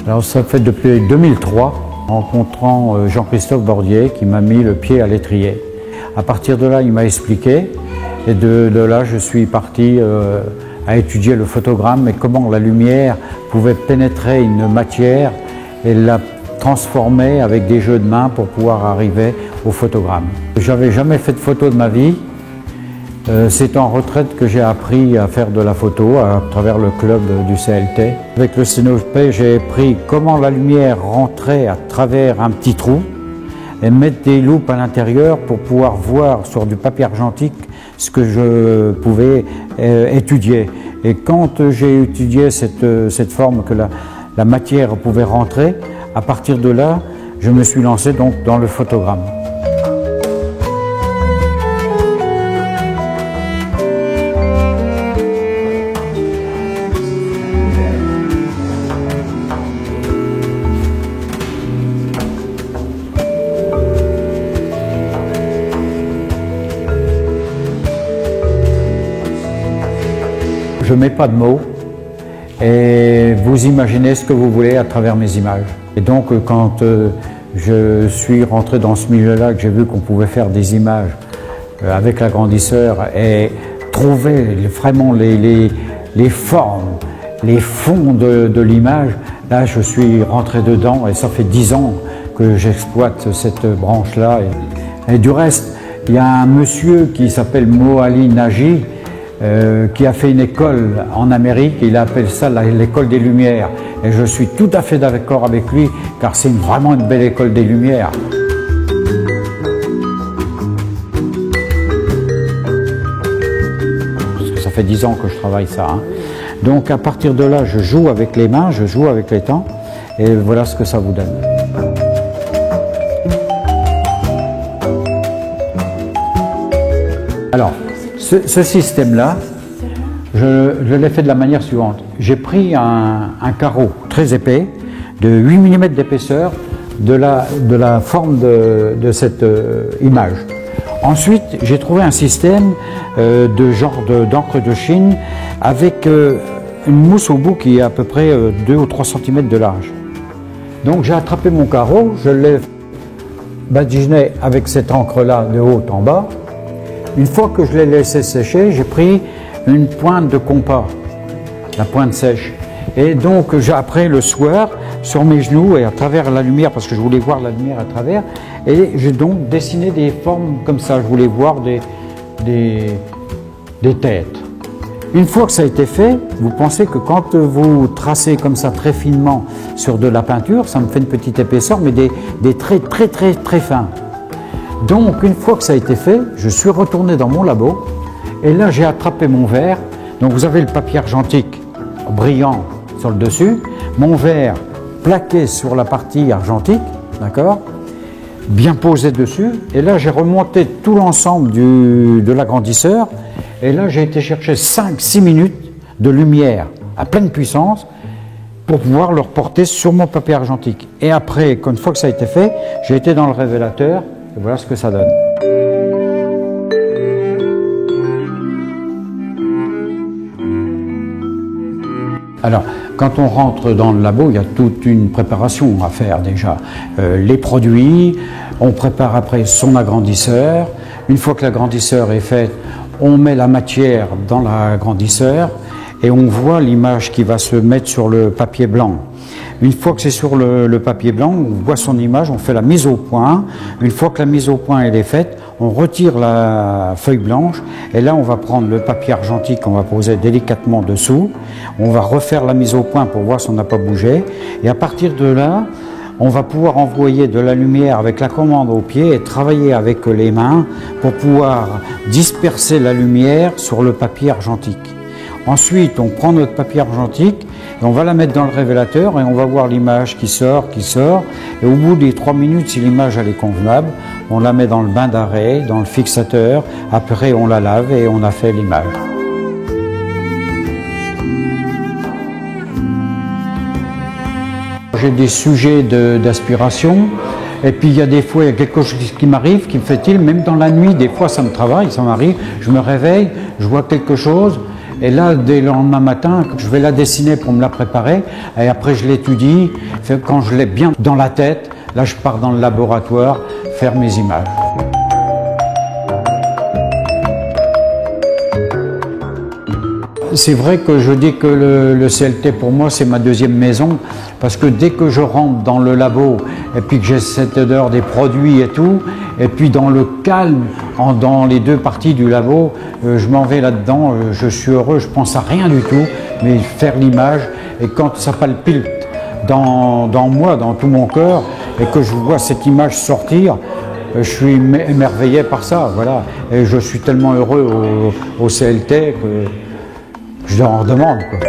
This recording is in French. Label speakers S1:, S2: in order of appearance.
S1: Alors ça fait depuis 2003, en rencontrant Jean-Christophe Bordier qui m'a mis le pied à l'étrier. À partir de là, il m'a expliqué et de là, je suis parti à étudier le photogramme et comment la lumière pouvait pénétrer une matière et la transformer avec des jeux de main pour pouvoir arriver au photogramme. J'avais jamais fait de photo de ma vie. C'est en retraite que j'ai appris à faire de la photo à travers le club du CLT. Avec le sténoscope, j'ai appris comment la lumière rentrait à travers un petit trou et mettre des loupes à l'intérieur pour pouvoir voir sur du papier argentique ce que je pouvais étudier. Et quand j'ai étudié cette forme que la matière pouvait rentrer, à partir de là, je me suis lancé donc dans le photogramme. Je ne mets pas de mots et vous imaginez ce que vous voulez à travers mes images. Et donc quand je suis rentré dans ce milieu-là, que j'ai vu qu'on pouvait faire des images avec l'agrandisseur et trouver vraiment les formes, les fonds de l'image, là je suis rentré dedans et ça fait 10 ans que j'exploite cette branche-là. Et du reste, il y a un monsieur qui s'appelle Moali Nagy, qui a fait une école en Amérique, il appelle ça l'école des Lumières. Et je suis tout à fait d'accord avec lui, car c'est vraiment une belle école des Lumières. Parce que ça fait 10 ans que je travaille ça. Hein. Donc à partir de là, je joue avec les mains, je joue avec les temps, et voilà ce que ça vous donne. Alors, ce système-là, je l'ai fait de la manière suivante. J'ai pris un carreau très épais, de 8 mm d'épaisseur, de la forme de cette image. Ensuite, j'ai trouvé un système de genre d'encre de Chine avec une mousse au bout qui est à peu près 2 ou 3 cm de large. Donc j'ai attrapé mon carreau, je l'ai badigeonné avec cette encre-là de haut en bas. Une fois que je l'ai laissé sécher, j'ai pris une pointe de compas, la pointe sèche. Et donc après le soir, sur mes genoux et à travers la lumière, parce que je voulais voir la lumière à travers, et j'ai donc dessiné des formes comme ça, je voulais voir des têtes. Une fois que ça a été fait, vous pensez que quand vous tracez comme ça très finement sur de la peinture, ça me fait une petite épaisseur, mais des traits très fins. Donc, une fois que ça a été fait, je suis retourné dans mon labo et là, j'ai attrapé mon verre. Donc, vous avez le papier argentique brillant sur le dessus, mon verre plaqué sur la partie argentique, d'accord, bien posé dessus. Et là, j'ai remonté tout l'ensemble de l'agrandisseur et là, j'ai été chercher 5-6 minutes de lumière à pleine puissance pour pouvoir le reporter sur mon papier argentique. Et après, une fois que ça a été fait, j'ai été dans le révélateur. Et voilà ce que ça donne. Alors, quand on rentre dans le labo, il y a toute une préparation à faire déjà. Les produits, on prépare après son agrandisseur. Une fois que l'agrandisseur est fait, on met la matière dans l'agrandisseur et on voit l'image qui va se mettre sur le papier blanc. Une fois que c'est sur le papier blanc, on voit son image, on fait la mise au point. Une fois que la mise au point elle est faite, on retire la feuille blanche et là on va prendre le papier argentique qu'on va poser délicatement dessous. On va refaire la mise au point pour voir si on n'a pas bougé. Et à partir de là, on va pouvoir envoyer de la lumière avec la commande au pied et travailler avec les mains pour pouvoir disperser la lumière sur le papier argentique. Ensuite, on prend notre papier argentique et on va la mettre dans le révélateur et on va voir l'image qui sort. Et au bout des 3 minutes, si l'image elle est convenable, on la met dans le bain d'arrêt, dans le fixateur. Après, on la lave et on a fait l'image. J'ai des sujets d'aspiration. Et puis il y a des fois, il y a quelque chose qui m'arrive, qui me fait-il, même dans la nuit, des fois ça me travaille, ça m'arrive, je me réveille, je vois quelque chose, Et là, dès le lendemain matin, je vais la dessiner pour me la préparer. Et après, je l'étudie. Quand je l'ai bien dans la tête, là, je pars dans le laboratoire faire mes images. C'est vrai que je dis que le CLT pour moi c'est ma deuxième maison, parce que dès que je rentre dans le labo et puis que j'ai cette odeur des produits et tout, et puis dans le calme, dans les deux parties du labo, je m'en vais là-dedans, je suis heureux, je pense à rien du tout, mais faire l'image, et quand ça palpite dans moi, dans tout mon cœur, et que je vois cette image sortir, je suis émerveillé par ça, voilà. Et je suis tellement heureux au CLT que je leur en demande, quoi.